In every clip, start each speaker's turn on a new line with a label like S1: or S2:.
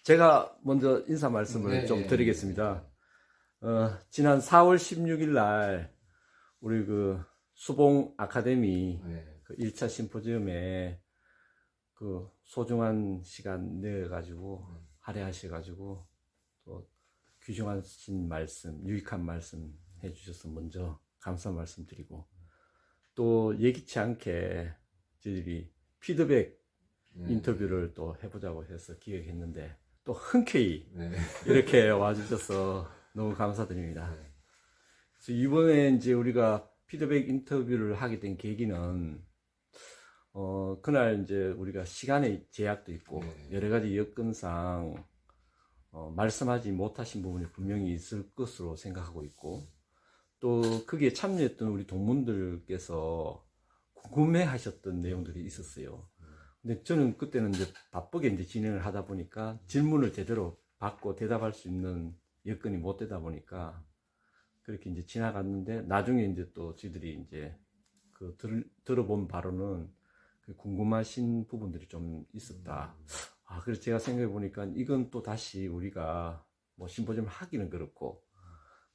S1: 제가 먼저 인사 말씀을 좀 드리겠습니다. 지난 4월 16일 날 우리 그 수봉 아카데미 그 1차 심포지움에 그 소중한 시간 내가지고 할애하셔가지고 또 귀중하신 말씀, 유익한 말씀 해주셔서 먼저 감사 말씀드리고, 또 예기치 않게 저희들이 피드백 인터뷰를 또 해보자고 해서 기획했는데 또 흔쾌히 이렇게 와주셔서 너무 감사드립니다. 그래서 이번에 이제 우리가 피드백 인터뷰를 하게 된 계기는 그날 이제 우리가 시간의 제약도 있고 여러 가지 여건상 말씀하지 못하신 부분이 분명히 있을 것으로 생각하고 있고, 또 거기에 참여했던 우리 동문들께서 궁금해 하셨던 내용들이 있었어요. 근데 저는 그때는 이제 바쁘게 이제 진행을 하다 보니까 질문을 제대로 받고 대답할 수 있는 여건이 못 되다 보니까 그렇게 이제 지나갔는데, 나중에 이제 또 저희들이 이제 그 들어본 바로는 그 궁금하신 부분들이 좀 있었다. 그래서 제가 생각해 보니까 이건 또 다시 우리가 뭐 심포지엄 하기는 그렇고,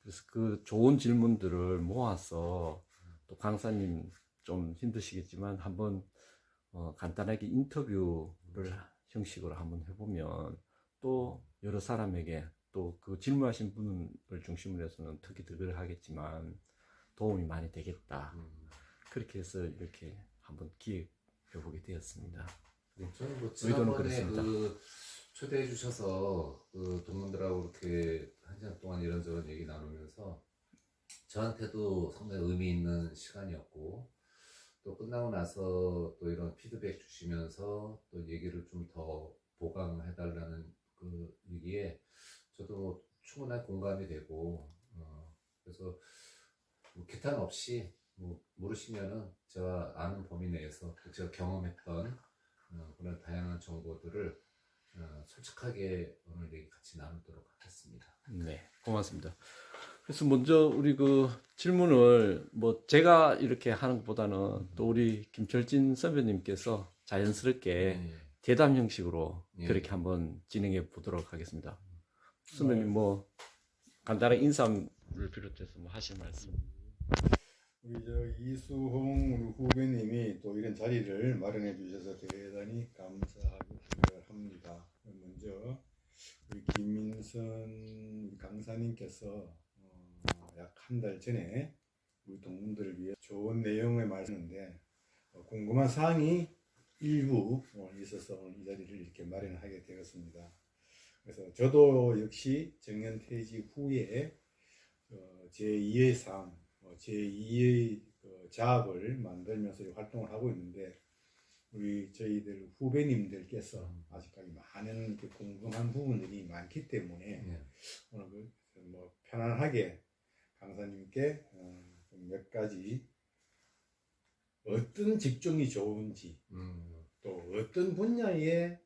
S1: 그래서 그 좋은 질문들을 모아서 또 강사님 좀 힘드시겠지만 한번 간단하게 인터뷰를 형식으로 한번 해보면 또 여러 사람에게, 또 그 질문하신 분을 중심으로 해서는 특히 더 하겠지만 도움이 많이 되겠다. 그렇게 해서 이렇게 한번 기획해보게 되었습니다.
S2: 저는 뭐 지난번에 그 초대해 주셔서 그 동문들하고 이렇게 한 시간 동안 이런저런 얘기 나누면서 저한테도 상당히 의미 있는 시간이었고, 또 끝나고 나서 또 이런 피드백 주시면서 또 얘기를 좀 더 보강해 달라는 그 얘기에 저도 충분한 공감이 되고, 그래서 뭐 기탄 없이 뭐 모르시면은 제가 아는 범위 내에서 제가 경험했던 그런 다양한 정보들을 솔직하게 오늘 얘기 같이 나누도록 하겠습니다.
S1: 네, 고맙습니다. 그래서 먼저 우리 그 질문을 뭐 제가 이렇게 하는 것보다는 또 우리 김철진 선배님께서 자연스럽게 대담 형식으로 그렇게 한번 진행해 보도록 하겠습니다. 선배님 뭐 간단한 인사를 비롯해서 뭐 하실 말씀.
S3: 우리 이수홍 우리 후배님이 또 이런 자리를 마련해 주셔서 대단히 감사하고 기대를 합니다. 먼저 우리 김민선 강사님께서 약 한 달 전에 우리 동문들을 위해 좋은 내용을 말했는데, 궁금한 사항이 일부 있어서 오늘 이 자리를 이렇게 마련하게 되었습니다. 그래서 저도 역시 정년퇴직 후에 제2의 삶, 제2의 자업을 만들면서 활동을 하고 있는데, 우리 저희들 후배님들께서 아직까지 많은 궁금한 부분들이 많기 때문에 오늘 뭐 편안하게 강사님께 몇 가지 어떤 직종이 좋은지, 또 어떤 분야에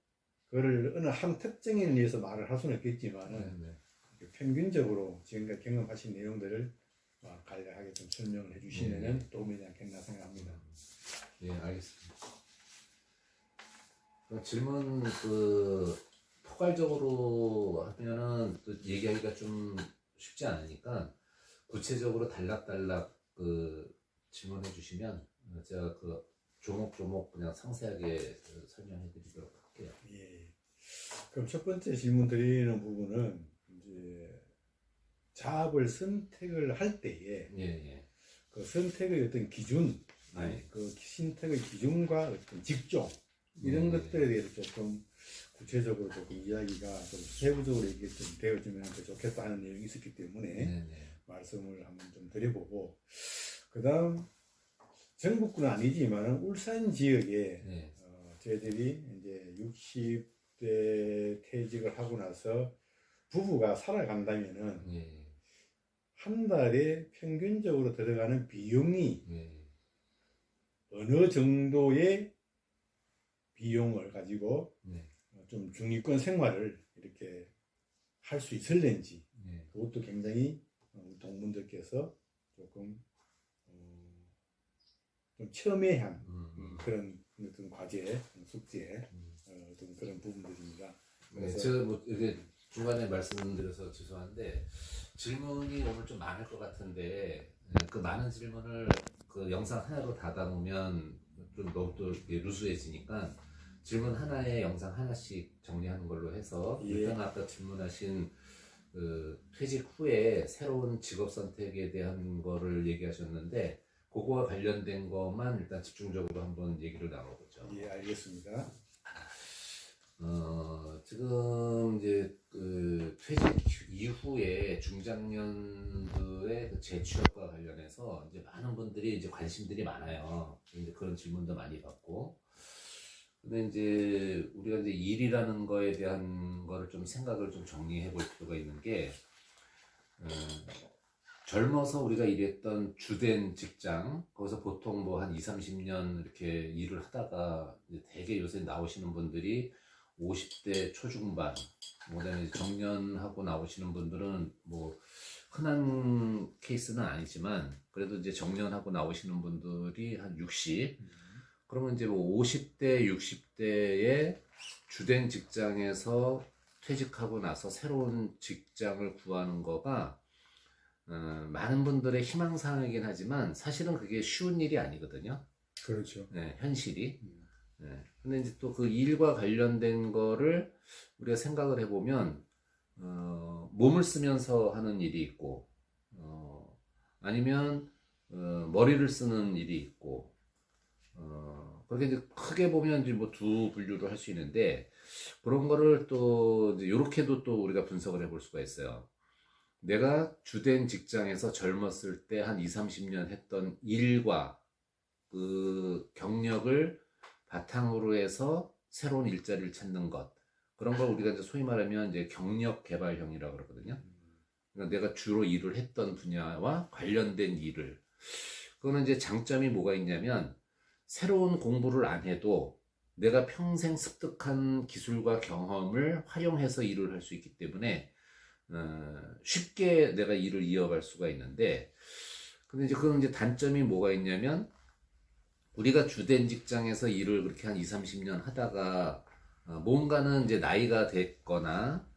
S3: 그걸 어느 한 특정인에 의해서 말을 할 수는 없겠지만 평균적으로 지금까지 경험하신 내용들을 간략하게 좀 설명을 해주시면 도움이 되지 않겠나 생각합니다.
S2: 예, 알겠습니다. 질문 포괄적으로 하면은 또 얘기하기가 좀 쉽지 않으니까 구체적으로 달락달락 질문해 주시면 제가 조목조목 그냥 상세하게 설명해 드리도록 할게요.
S3: 예. 그럼 첫 번째 질문 드리는 부분은 이제 자업을 선택을 할 때에 그 선택의 어떤 기준, 그 선택의 기준과 어떤 직종, 이런 것들에 대해서 조금 구체적으로 조금 이야기가 좀 세부적으로 이게 좀 되어지면 더 좋겠다 하는 내용이 있었기 때문에 말씀을 한번 좀 드려보고, 그 다음 전국구는 아니지만 울산 지역에 저희들이 이제 60대 퇴직을 하고 나서 부부가 살아간다면은 한 달에 평균적으로 들어가는 비용이 어느 정도의 비용을 가지고 좀 중위권 생활을 이렇게 할 수 있을는지, 그것도 굉장히 동문들께서 조금 좀 첨예한 그런 어떤 과제, 숙제, 어떤 그런 부분들입니다.
S2: 네, 제가 뭐 이렇게 중간에 말씀드려서 죄송한데 질문이 오늘 좀 많을 것 같은데 그 많은 질문을 그 영상 하나로 다 담으면 좀 너무 또 루스해지니까 질문 하나에 영상 하나씩 정리하는 걸로 해서 일단 아까 질문하신 그 퇴직 후에 새로운 직업 선택에 대한 거를 얘기하셨는데 그거와 관련된 것만 일단 집중적으로 한번 얘기를 나눠보죠.
S3: 예, 알겠습니다.
S2: 지금 이제 그 퇴직 이후에 중장년들의 그 재취업과 관련해서 이제 많은 분들이 이제 관심들이 많아요. 이제 그런 질문도 많이 받고. 근데 이제 우리가 이제 일이라는 거에 대한 거를 좀 생각을 좀 정리해 볼 필요가 있는 게, 젊어서 우리가 일했던 주된 직장, 거기서 보통 뭐 한 20, 30년 이렇게 일을 하다가 이제 대개 요새 나오시는 분들이 50대 초중반, 그다음에 정년하고 나오시는 분들은 뭐 흔한 케이스는 아니지만 그래도 이제 정년하고 나오시는 분들이 한 60, 그러면 이제 뭐 50대, 60대의 주된 직장에서 퇴직하고 나서 새로운 직장을 구하는 거가 많은 분들의 희망사항이긴 하지만 사실은 그게 쉬운 일이 아니거든요.
S3: 그렇죠.
S2: 네, 현실이. 네. 근데 이제 또 그 일과 관련된 거를 우리가 생각을 해보면, 몸을 쓰면서 하는 일이 있고, 아니면, 머리를 쓰는 일이 있고, 그렇게 이제 크게 보면 이제 뭐 두 분류로 할 수 있는데, 그런 거를 또 이제 요렇게도 또 우리가 분석을 해볼 수가 있어요. 내가 주된 직장에서 젊었을 때 한 20, 30년 했던 일과 그 경력을 바탕으로 해서 새로운 일자리를 찾는 것. 그런 걸 우리가 이제 소위 말하면 이제 경력 개발형이라고 그러거든요. 그러니까 내가 주로 일을 했던 분야와 관련된 일을. 그거는 이제 장점이 뭐가 있냐면 새로운 공부를 안 해도 내가 평생 습득한 기술과 경험을 활용해서 일을 할 수 있기 때문에 쉽게 내가 일을 이어갈 수가 있는데, 근데 이제 그건 이제 단점이 뭐가 있냐면 우리가 주된 직장에서 일을 그렇게 한 20, 30년 하다가 뭔가는 이제 나이가 됐거나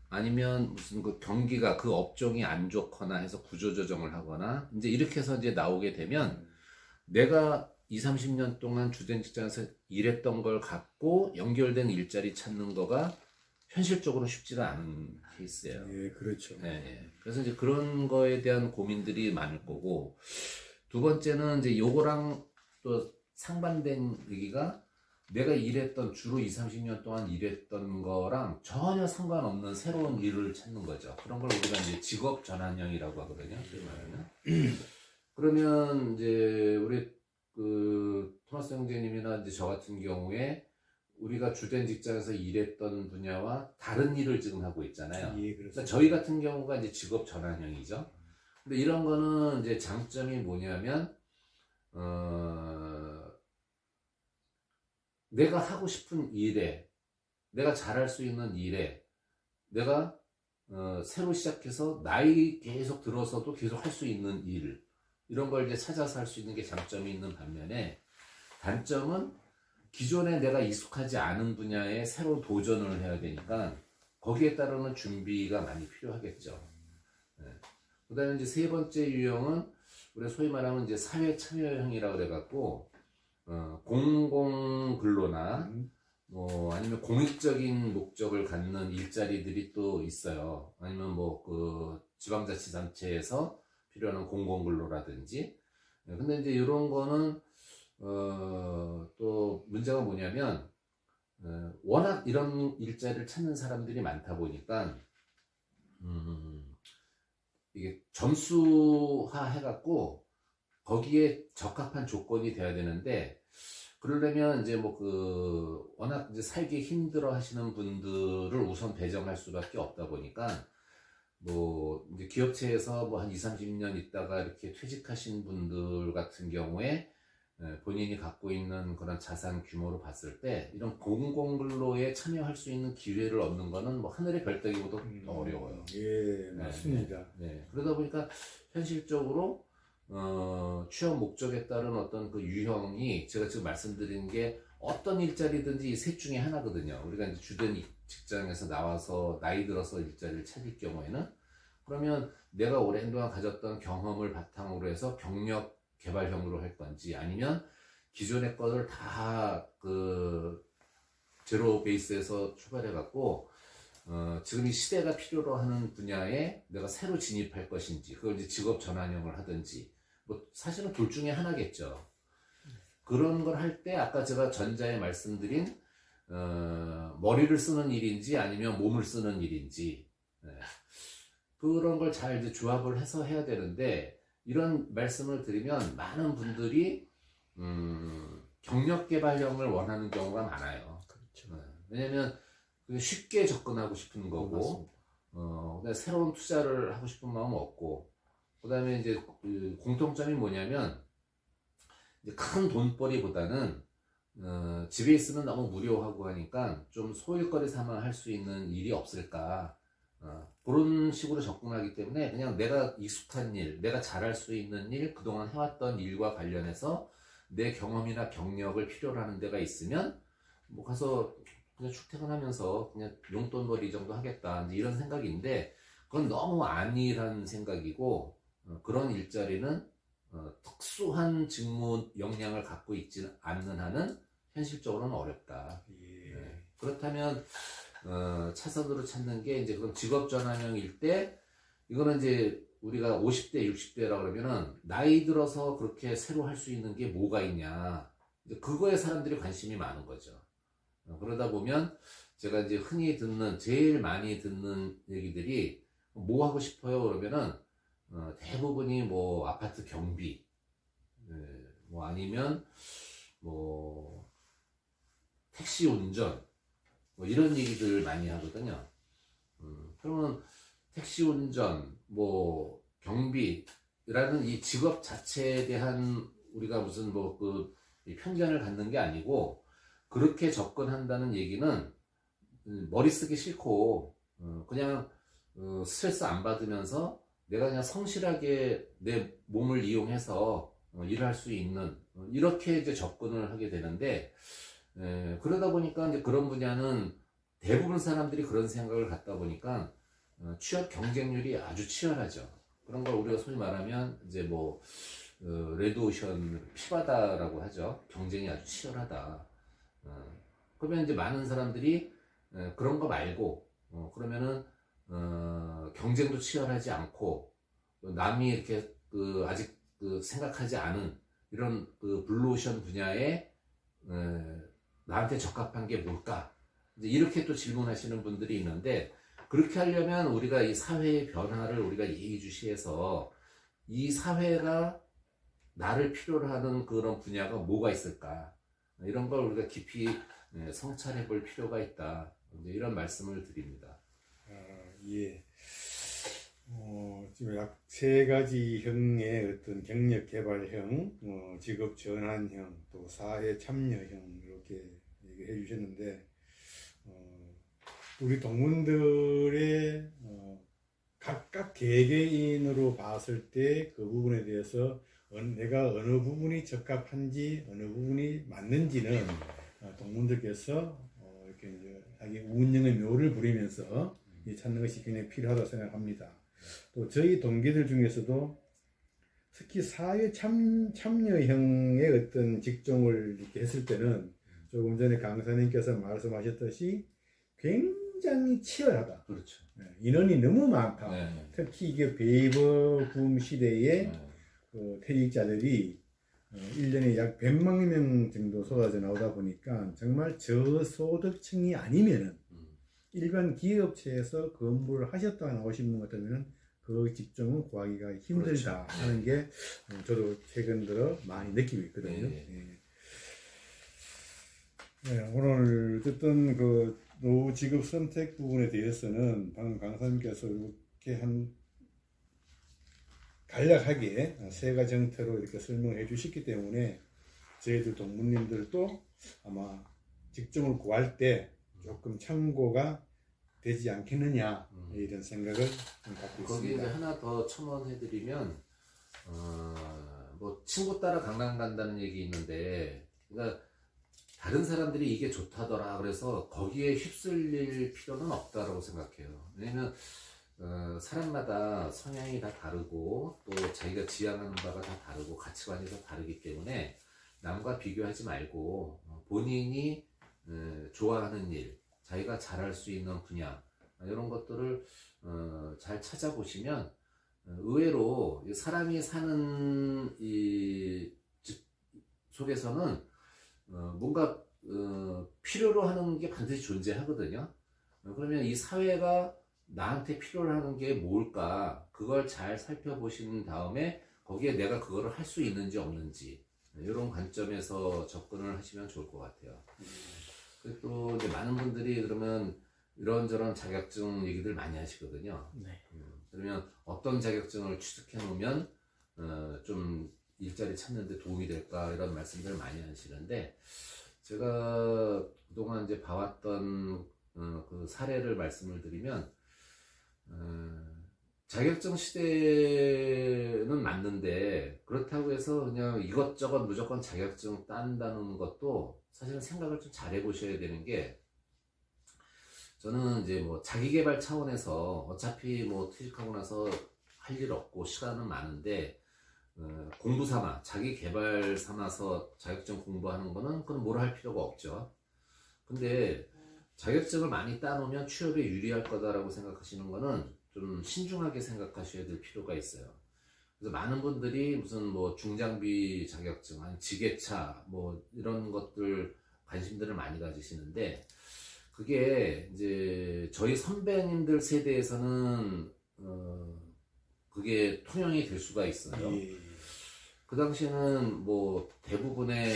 S2: 아니면 무슨 그 경기가 그 업종이 안 좋거나 해서 구조조정을 하거나 이제 이렇게 해서 이제 나오게 되면 내가 20, 30년 동안 주된 직장에서 일했던 걸 갖고 연결된 일자리 찾는 거가 현실적으로 쉽지가 않은 케이스예요.
S3: 예, 그렇죠.
S2: 네. 그래서 이제 그런 거에 대한 고민들이 많을 거고, 두 번째는 이제 요거랑 또 상반된 얘기가 내가 일했던 주로 20, 30년 동안 일했던 거랑 전혀 상관없는 새로운 일을 찾는 거죠. 그런 걸 우리가 이제 직업 전환형이라고 하거든요. 그러면 이제 우리 그 토마스 형제님이나 이제 저 같은 경우에 우리가 주된 직장에서 일했던 분야와 다른 일을 지금 하고 있잖아요.
S3: 예,
S2: 그러니까 저희 같은 경우가 이제 직업 전환형이죠. 근데 이런 거는 이제 장점이 뭐냐면, 내가 하고 싶은 일에, 내가 잘할 수 있는 일에, 내가 새로 시작해서 나이 계속 들어서도 계속 할 수 있는 일, 이런 걸 이제 찾아서 할 수 있는 게 장점이 있는 반면에, 단점은 기존에 내가 익숙하지 않은 분야에 새로 도전을 해야 되니까 거기에 따르는 준비가 많이 필요하겠죠. 네. 그 다음에 이제 세 번째 유형은 우리가 소위 말하면 이제 사회 참여형이라고 그래갖고, 공공근로나 뭐 아니면 공익적인 목적을 갖는 일자리들이 또 있어요. 아니면 뭐 그 지방자치단체에서 필요한 공공근로라든지. 근데 이제 이런 거는 또 문제가 뭐냐면, 워낙 이런 일자리를 찾는 사람들이 많다 보니까, 이게 점수화 해갖고, 거기에 적합한 조건이 돼야 되는데, 그러려면 이제 뭐 워낙 이제 살기 힘들어 하시는 분들을 우선 배정할 수밖에 없다 보니까, 뭐, 이제 기업체에서 뭐 한 20, 30년 있다가 이렇게 퇴직하신 분들 같은 경우에, 본인이 갖고 있는 그런 자산 규모로 봤을 때 이런 공공근로에 참여할 수 있는 기회를 얻는 거는 뭐 하늘의 별따기보다 더 어려워요.
S3: 예, 맞습니다.
S2: 네. 그러다 보니까 현실적으로 취업 목적에 따른 어떤 그 유형이 제가 지금 말씀드린 게 어떤 일자리든지 이 셋 중에 하나거든요. 우리가 이제 주된 직장에서 나와서 나이 들어서 일자리를 찾을 경우에는 그러면 내가 오랜 동안 가졌던 경험을 바탕으로 해서 경력 개발형으로 할 건지 아니면 기존의 것을 다 그 제로 베이스에서 출발해 갖고 지금 이 시대가 필요로 하는 분야에 내가 새로 진입할 것인지 그걸 이제 직업 전환형을 하든지 뭐 사실은 둘 중에 하나겠죠. 그런 걸 할 때 아까 제가 전자에 말씀드린 머리를 쓰는 일인지 아니면 몸을 쓰는 일인지 그런 걸 잘 이제 조합을 해서 해야 되는데 이런 말씀을 드리면 많은 분들이 경력 개발형을 원하는 경우가 많아요.
S1: 그렇죠.
S2: 왜냐면 쉽게 접근하고 싶은 거고, 그다음에 새로운 투자를 하고 싶은 마음은 없고, 그다음에 이제 그 공통점이 뭐냐면 이제 큰 돈벌이보다는 집에 있으면 너무 무료하고 하니까 좀 소일거리 삼아 할 수 있는 일이 없을까. 그런 식으로 접근하기 때문에 그냥 내가 익숙한 일, 내가 잘할 수 있는 일, 그동안 해왔던 일과 관련해서 내 경험이나 경력을 필요로 하는 데가 있으면 뭐 가서 그냥 출퇴근하면서 그냥 용돈벌이 정도 하겠다 이제 이런 생각인데 그건 너무 안일한 생각이고 그런 일자리는 특수한 직무 역량을 갖고 있지 않는 한은 현실적으로는 어렵다. 네. 그렇다면 차선으로 찾는 게 이제 그럼 직업 전환형일 때 이거는 이제 우리가 50대, 60대라 그러면은 나이 들어서 그렇게 새로 할 수 있는 게 뭐가 있냐. 이제 그거에 사람들이 관심이 많은 거죠. 그러다 보면 제가 이제 흔히 듣는 제일 많이 듣는 얘기들이 뭐 하고 싶어요 그러면은 대부분이 뭐 아파트 경비, 뭐 아니면 뭐 택시 운전, 뭐 이런 얘기들 많이 하거든요. 그러면 택시 운전, 뭐 경비라는 이 직업 자체에 대한 우리가 무슨 뭐 그 편견을 갖는 게 아니고 그렇게 접근한다는 얘기는 머리 쓰기 싫고 그냥 스트레스 안 받으면서 내가 그냥 성실하게 내 몸을 이용해서 일을 할 수 있는 이렇게 이제 접근을 하게 되는데 그러다 보니까 이제 그런 분야는 대부분 사람들이 그런 생각을 갖다 보니까 취업 경쟁률이 아주 치열하죠. 그런 걸 우리가 소위 말하면 이제 뭐 레드오션 피바다라고 하죠. 경쟁이 아주 치열하다. 그러면 이제 많은 사람들이 그런 거 말고 그러면은 경쟁도 치열하지 않고 남이 이렇게 아직 생각하지 않은 이런 블루오션 분야에 나한테 적합한 게 뭘까? 이제 이렇게 또 질문하시는 분들이 있는데 그렇게 하려면 우리가 이 사회의 변화를 우리가 예의주시해서 이 사회가 나를 필요로 하는 그런 분야가 뭐가 있을까? 이런 걸 우리가 깊이 성찰해 볼 필요가 있다. 이제 이런 말씀을 드립니다.
S3: 예. 지금 약 3가지형의 어떤 경력 개발형, 직업 전환형, 또 사회 참여형 이렇게 얘기해 주셨는데 우리 동문들의 각각 개개인으로 봤을 때 그 부분에 대해서 내가 어느 부분이 적합한지 어느 부분이 맞는지는 동문들께서 이렇게 이제 자기 운영의 묘를 부리면서 찾는 것이 굉장히 필요하다고 생각합니다. 또 저희 동기들 중에서도 특히 사회 참여형의 어떤 직종을 이렇게 했을 때는 조금 전에 강사님께서 말씀하셨듯이 굉장히 치열하다.
S2: 그렇죠.
S3: 인원이 너무 많다.
S2: 네.
S3: 특히 이게 베이버 붐 시대에 퇴직자들이 1년에 약 100만 명 정도 쏟아져 나오다 보니까 정말 저소득층이 아니면은 일반 기업체에서 근무를 하셨다가 나오신 분 같으면은 그 직종은 구하기가 힘들다 그렇죠. 하는 게 저도 최근 들어 많이 느끼고 있거든요. 네. 네, 오늘 어쨌든 그 노후 직업 선택 부분에 대해서는 방금 강사님께서 이렇게 간략하게 3가지 형태로 이렇게 설명을 해주셨기 때문에 저희들 동문님들도 아마 직종을 구할 때 조금 참고가 되지 않겠느냐 이런 생각을 좀 갖고
S2: 거기에
S3: 있습니다.
S2: 이제 하나 더 첨언해드리면 뭐 친구 따라 강남 간다는 얘기 있는데, 그러니까 다른 사람들이 이게 좋다더라 그래서 거기에 휩쓸릴 필요는 없다라고 생각해요. 왜냐면 사람마다 성향이 다 다르고 또 자기가 지향하는 바가 다 다르고 가치관이 다 다르기 때문에 남과 비교하지 말고 본인이 좋아하는 일, 자기가 잘할 수 있는 분야 이런 것들을 잘 찾아보시면 의외로 사람이 사는 이 속에서는 뭔가 필요로 하는 게 반드시 존재하거든요. 그러면 이 사회가 나한테 필요로 하는 게 뭘까, 그걸 잘 살펴보신 다음에 거기에 내가 그거를 할 수 있는지 없는지 이런 관점에서 접근을 하시면 좋을 것 같아요. 그리고 또 이제 많은 분들이 그러면 이런저런 자격증 얘기들 많이 하시거든요.
S1: 네.
S2: 그러면 어떤 자격증을 취득해 놓으면 좀 일자리 찾는 데 도움이 될까, 이런 말씀들을 많이 하시는데, 제가 그동안 이제 봐왔던 그 사례를 말씀을 드리면, 자격증 시대는 맞는데 그렇다고 해서 그냥 이것저것 무조건 자격증 딴다는 것도 사실은 생각을 좀 잘 해보셔야 되는 게, 저는 이제 뭐 자기계발 차원에서 어차피 뭐 퇴직하고 나서 할 일 없고 시간은 많은데 공부 삼아, 자기 개발 삼아서 자격증 공부하는 거는 그건 뭐라 할 필요가 없죠. 근데 자격증을 많이 따놓으면 취업에 유리할 거다라고 생각하시는 거는 좀 신중하게 생각하셔야 될 필요가 있어요. 그래서 많은 분들이 무슨 뭐 중장비 자격증, 아니 지게차 뭐 이런 것들 관심들을 많이 가지시는데, 그게 이제 저희 선배님들 세대에서는 그게 통용이 될 수가 있어요. 그 당시에는 뭐 대부분의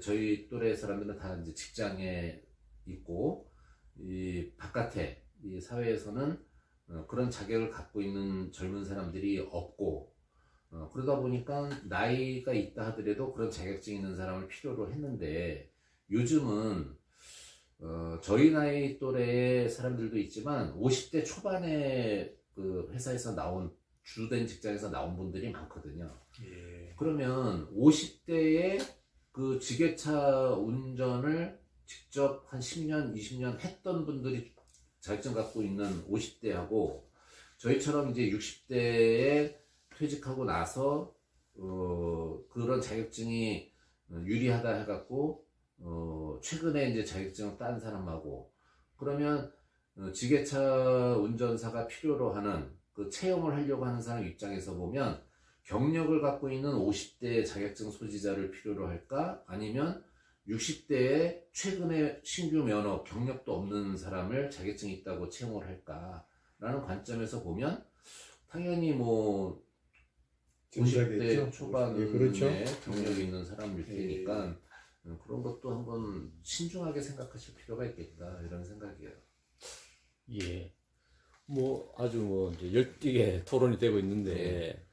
S2: 저희 또래 사람들은 다 이제 직장에 있고, 이 바깥에 이 사회에서는 그런 자격을 갖고 있는 젊은 사람들이 없고, 그러다 보니까 나이가 있다 하더라도 그런 자격증 있는 사람을 필요로 했는데, 요즘은 저희 나이 또래의 사람들도 있지만 50대 초반에 그 회사에서 나온, 주된 직장에서 나온 분들이 많거든요.
S3: 예.
S2: 그러면 50대에 그 지게차 운전을 직접 한 10년, 20년 했던 분들이 자격증 갖고 있는 50대하고, 저희처럼 이제 60대에 퇴직하고 나서 그런 자격증이 유리하다 해갖고 최근에 이제 자격증을 딴 사람하고, 그러면 지게차 운전사가 필요로 하는 그 채용을 하려고 하는 사람 입장에서 보면 경력을 갖고 있는 50대 자격증 소지자를 필요로 할까, 아니면 60대에 최근에 신규 면허, 경력도 없는 사람을 자격증이 있다고 채용을 할까라는 관점에서 보면 당연히 뭐 50대 초반에
S3: 예, 그렇죠.
S2: 경력이 있는 사람일 테니까 그런 것도 한번 신중하게 생각하실 필요가 있겠다, 이런 생각이에요.
S1: 예. 뭐 아주 뭐 이제 열띠게 토론이 되고 있는데,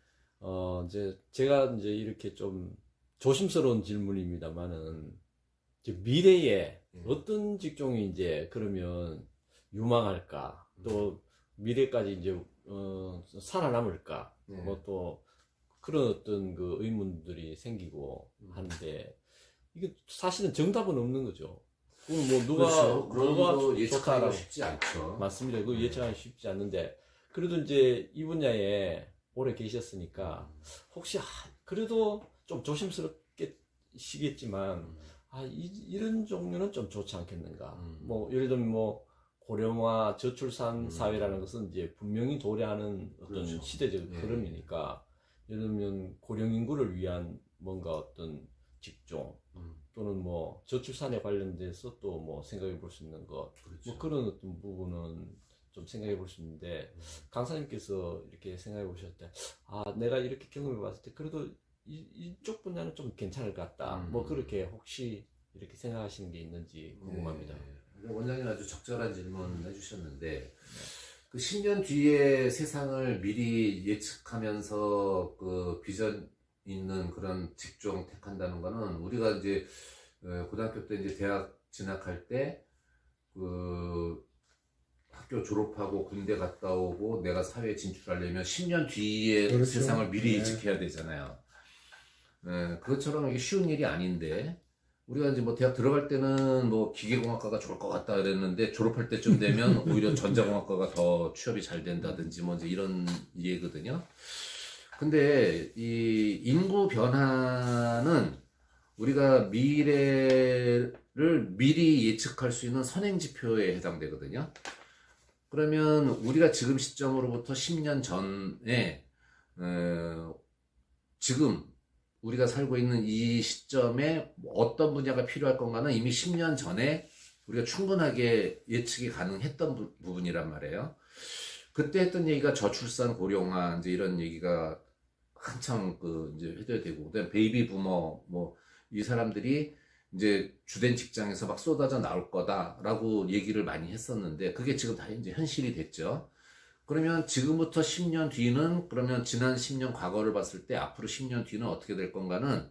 S1: 이제 제가 이제 이렇게 좀 조심스러운 질문입니다만은, 이제 미래에 어떤 직종이 이제 그러면 유망할까, 또 미래까지 이제 살아남을까, 뭐 또 그런 어떤 그 의문들이 생기고 하는데, 이게 사실은 정답은 없는 거죠. 그건 뭐 누가
S2: 그렇죠.
S1: 뭐가
S2: 예측하기가
S1: 좋다라고.
S2: 쉽지 않죠.
S1: 맞습니다. 그 예측하기 쉽지 않는데, 그래도 이제 이 분야에 오래 계셨으니까 혹시 그래도 좀 조심스럽겠지만 이런 종류는 좀 좋지 않겠는가. 뭐 예를 들면 뭐 고령화 저출산 사회라는 것은 이제 분명히 도래하는 어떤
S2: 그렇죠.
S1: 시대적 흐름이니까, 예를 들면 고령 인구를 위한 뭔가 어떤 직종, 또는 뭐 저출산에 관련돼서 또 뭐 생각해 볼 수 있는 것,
S2: 그렇죠.
S1: 뭐 그런 어떤 부분은 좀 생각해 볼 수 있는데, 강사님께서 이렇게 생각해 보셨을 때, 내가 이렇게 경험해 봤을 때 그래도 이쪽 분야는 좀 괜찮을 것 같다, 뭐 그렇게 혹시 이렇게 생각하시는 게 있는지 궁금합니다.
S2: 원장님 아주 적절한 질문 해주셨는데, 그 10년 뒤의 세상을 미리 예측하면서 그 비전 있는 그런 직종 택한다는 거는, 우리가 이제 고등학교 때 이제 대학 진학할 때 그 학교 졸업하고 군대 갔다 오고 내가 사회에 진출하려면 10년 뒤에
S3: 그렇죠.
S2: 세상을 미리
S3: 네.
S2: 예측해야 되잖아요. 그것처럼 이게 쉬운 일이 아닌데 우리가 이제 뭐 대학 들어갈 때는 뭐 기계공학과가 좋을 것 같다 그랬는데 졸업할 때쯤 되면 오히려 전자공학과가 더 취업이 잘 된다든지 뭐 이제 이런 얘기거든요. 근데 이 인구 변화는 우리가 미래를 미리 예측할 수 있는 선행 지표에 해당되거든요. 그러면 우리가 지금 시점으로부터 10년 전에 지금 우리가 살고 있는 이 시점에 어떤 분야가 필요할 건가는 이미 10년 전에 우리가 충분하게 예측이 가능했던 부분이란 말이에요. 그때 했던 얘기가 저출산 고령화 이제 이런 얘기가 한참 이제 해줘야 되고, 그다음에 베이비 부머 뭐 이 사람들이 이제 주된 직장에서 막 쏟아져 나올 거다라고 얘기를 많이 했었는데 그게 지금 다 이제 현실이 됐죠. 그러면 지금부터 10년 뒤는 그러면 지난 10년 과거를 봤을 때 앞으로 10년 뒤는 어떻게 될 건가는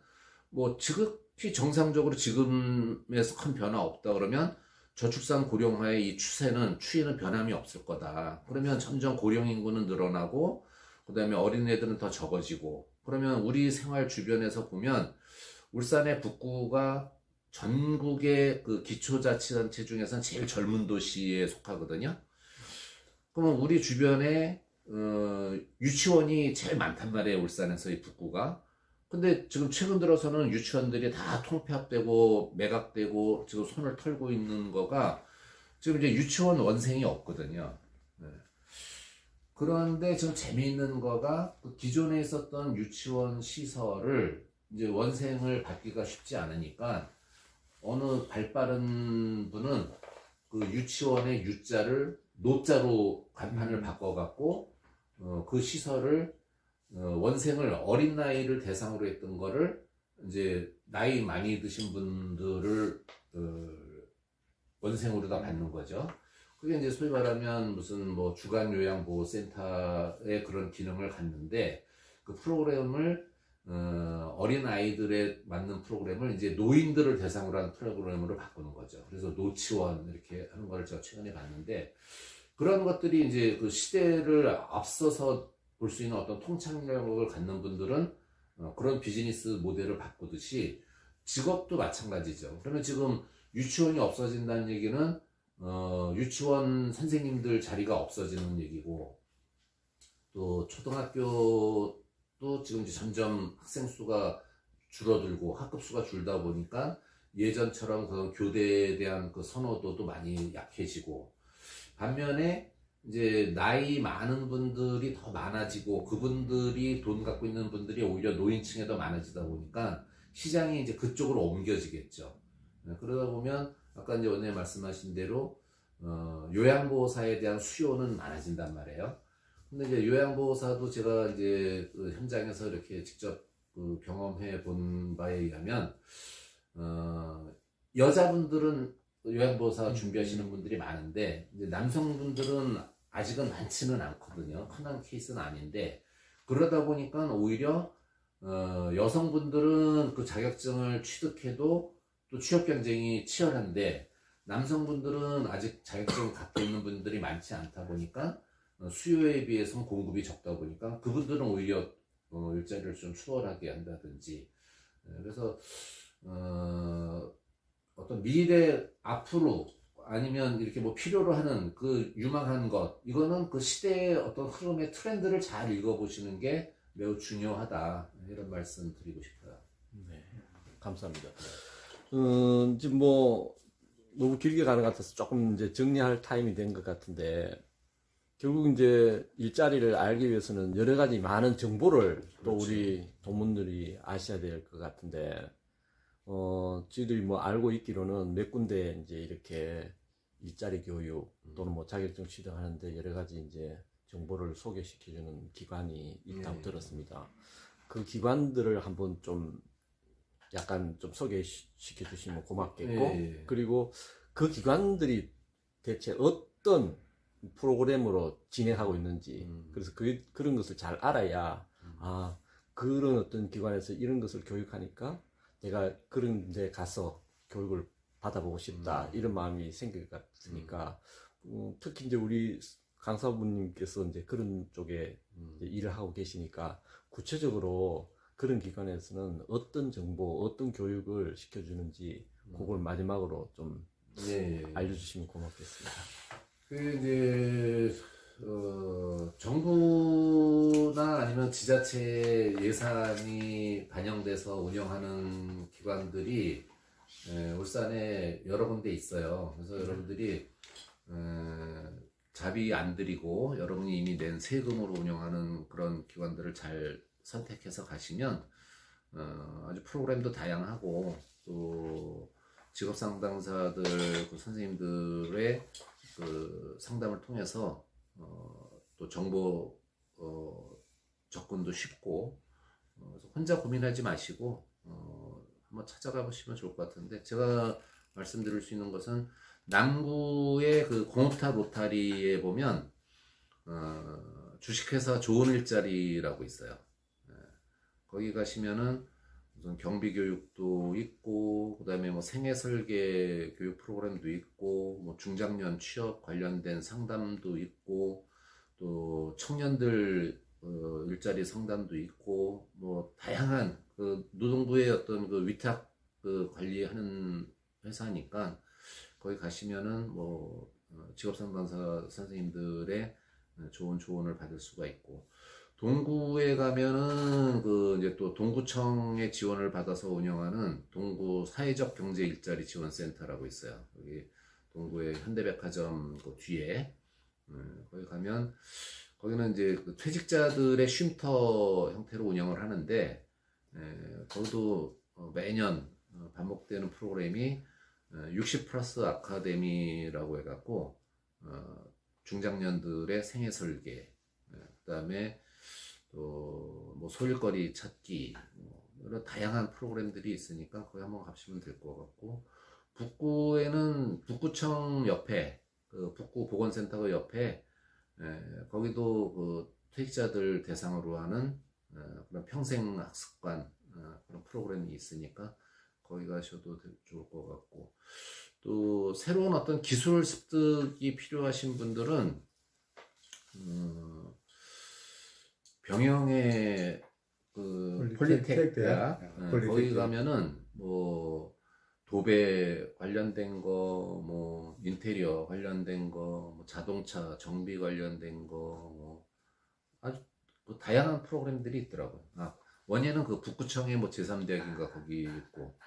S2: 뭐 지극히 정상적으로 지금에서 큰 변화 없다 그러면 저출산 고령화의 이 추이는 변함이 없을 거다. 그러면 점점 고령 인구는 늘어나고 그다음에 어린애들은 더 적어지고 그러면 우리 생활 주변에서 보면 울산의 북구가 전국의 그 기초자치단체 중에서는 제일 젊은 도시에 속하거든요. 그러면 우리 주변에 유치원이 제일 많단 말이에요. 울산에서 이 북구가. 근데 지금 최근 들어서는 유치원들이 다 통폐합되고 매각되고 지금 손을 털고 있는 거가 지금 이제 유치원 원생이 없거든요. 네. 그런데 지금 재미있는 거가 그 기존에 있었던 유치원 시설을 이제 원생을 받기가 쉽지 않으니까 어느 발빠른 분은 그 유치원의 유자를 노자로 간판을 바꿔갖고 그 시설을 원생을 어린 나이를 대상으로 했던 거를 이제 나이 많이 드신 분들을 원생으로 다 받는 거죠. 그게 이제 소위 말하면 무슨 뭐 주간 요양보호센터의 그런 기능을 갖는데 그 프로그램을 어린 아이들에 맞는 프로그램을 이제 노인들을 대상으로 한 프로그램으로 바꾸는 거죠. 그래서 노치원 이렇게 하는 거를 제가 최근에 봤는데 그런 것들이 이제 그 시대를 앞서서 볼 수 있는 어떤 통찰력을 갖는 분들은 그런 비즈니스 모델을 바꾸듯이 직업도 마찬가지죠. 그러면 지금 유치원이 없어진다는 얘기는 유치원 선생님들 자리가 없어지는 얘기고 또 초등학교도 지금 이제 점점 학생 수가 줄어들고 학급 수가 줄다 보니까 예전처럼 그런 교대에 대한 그 선호도도 많이 약해지고 반면에 이제 나이 많은 분들이 더 많아지고 그분들이 돈 갖고 있는 분들이 오히려 노인층에 더 많아지다 보니까 시장이 이제 그쪽으로 옮겨지겠죠. 그러다 보면 아까 이제 원장님 말씀하신 대로 요양보호사에 대한 수요는 많아진단 말이에요. 근데 이제 요양보호사도 제가 이제 그 현장에서 이렇게 직접 그 경험해 본 바에 의하면 여자분들은 요양보호사 준비하시는 분들이 많은데 이제 남성분들은 아직은 많지는 않거든요. 흔한 케이스는 아닌데 그러다 보니까 오히려 여성분들은 그 자격증을 취득해도 또 취업 경쟁이 치열한데 남성분들은 아직 자격증을 갖고 있는 분들이 많지 않다 보니까 수요에 비해서는 공급이 적다 보니까 그분들은 오히려 일자리를 좀 수월하게 한다든지 그래서 어떤 미래 앞으로 아니면 이렇게 뭐 필요로 하는 그 유망한 것 이거는 그 시대의 어떤 흐름의 트렌드를 잘 읽어보시는 게 매우 중요하다 이런 말씀 드리고 싶어요.
S1: 네, 감사합니다. 지금 뭐 너무 길게 가는 것 같아서 조금 이제 정리할 타임이 된 것 같은데 결국 이제 일자리를 알기 위해서는 여러 가지 많은 정보를 또 우리 동문들이 아셔야 될 것 같은데 저희들이 뭐 알고 있기로는 몇 군데 이제 이렇게 일자리 교육 또는 뭐 자격증 취득하는데 여러 가지 이제 정보를 소개시켜주는 기관이 있다고 들었습니다. 그 기관들을 한번 좀 약간 좀 소개시켜 주시면 고맙겠고 그리고 그 기관들이 대체 어떤 프로그램으로 진행하고 있는지 그래서 그런 것을 잘 알아야 그런 어떤 기관에서 이런 것을 교육하니까 내가 그런 데 가서 교육을 받아보고 싶다 이런 마음이 생길 것 같으니까 특히 이제 우리 강사분님께서 이제 그런 쪽에 이제 일을 하고 계시니까 구체적으로 그런 기관에서는 어떤 정보, 어떤 교육을 시켜주는지 그걸 마지막으로 좀
S2: 예, 예.
S1: 알려주시면 고맙겠습니다.
S2: 그 이제 정부나 아니면 지자체 예산이 반영돼서 운영하는 기관들이 울산에 여러 군데 있어요. 그래서 여러분들이 자비 안 들이고 여러분이 이미 낸 세금으로 운영하는 그런 기관들을 잘 선택해서 가시면 아주 프로그램도 다양하고 또 직업 상담사들 그 선생님들의 그 상담을 통해서 또 정보 접근도 쉽고 그래서 혼자 고민하지 마시고 한번 찾아가 보시면 좋을 것 같은데 제가 말씀드릴 수 있는 것은 남구의 그 공업타 로타리에 보면 주식회사 좋은 일자리라고 있어요. 거기 가시면은 무슨 경비 교육도 있고 그다음에 뭐 생애 설계 교육 프로그램도 있고 뭐 중장년 취업 관련된 상담도 있고 또 청년들 일자리 상담도 있고 뭐 다양한 그 노동부의 어떤 그 위탁 그 관리하는 회사니까 거기 가시면은 뭐 직업상담사 선생님들의 좋은 조언을 받을 수가 있고 동구에 가면은 그 이제 또 동구청의 지원을 받아서 운영하는 동구 사회적 경제 일자리 지원센터라고 있어요. 여기 동구의 현대백화점 그 뒤에 거기 가면 거기는 이제 그 퇴직자들의 쉼터 형태로 운영을 하는데 거기도 매년 반복되는 프로그램이 60 플러스 아카데미라고 해갖고 중장년들의 생애 설계 그다음에 또 뭐 소일거리 찾기 뭐 이런 다양한 프로그램들이 있으니까 거기 한번 가시면 될 것 같고 북구에는 북구청 옆에 그 북구 보건센터 옆에 거기도 그 퇴직자들 대상으로 하는 그런 평생 학습관 그런 프로그램이 있으니까 거기 가셔도 좋을 것 같고 또 새로운 어떤 기술 습득이 필요하신 분들은 병영의 그 폴리텍 대학 거기 가면은 뭐 도배 관련된 거, 뭐 인테리어 관련된 거, 뭐 자동차 정비 관련된 거, 뭐 아주 뭐 다양한 프로그램들이 있더라고요. 원예는 그 북구청의 뭐 제3대학인가 거기 있고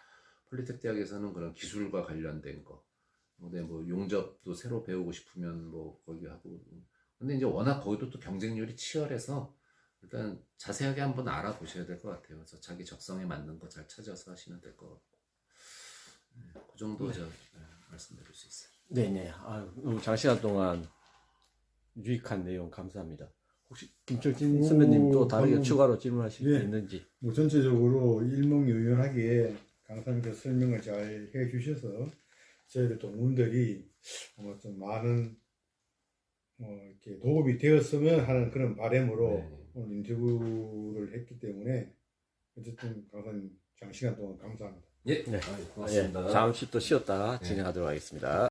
S2: 폴리텍 대학에서는 그런 기술과 관련된 거, 근데 뭐 용접도 새로 배우고 싶으면 뭐 거기 하고. 근데 이제 워낙 거기도 또 경쟁률이 치열해서 일단 자세하게 한번 알아보셔야 될 것 같아요. 그래서 자기 적성에 맞는 거 잘 찾아서 하시면 될 것 같고. 그 정도 저 말씀드릴 수 있어요.
S1: 네네. 장시간 동안 유익한 내용 감사합니다. 혹시 김철진 선배님 또 다르게 추가로 질문하실 게 있는지?
S3: 뭐 전체적으로 일목요연하게 강사님께서 설명을 잘 해주셔서 저희들 동문들이 아마 좀 많은 이렇게 도움이 되었으면 하는 그런 바람으로 오늘 인터뷰를 했기 때문에 어쨌든 강사님 장시간 동안 감사합니다.
S2: 예,
S1: 네.
S2: 고맙습니다.
S1: 잠시 또 쉬었다 진행하도록 하겠습니다.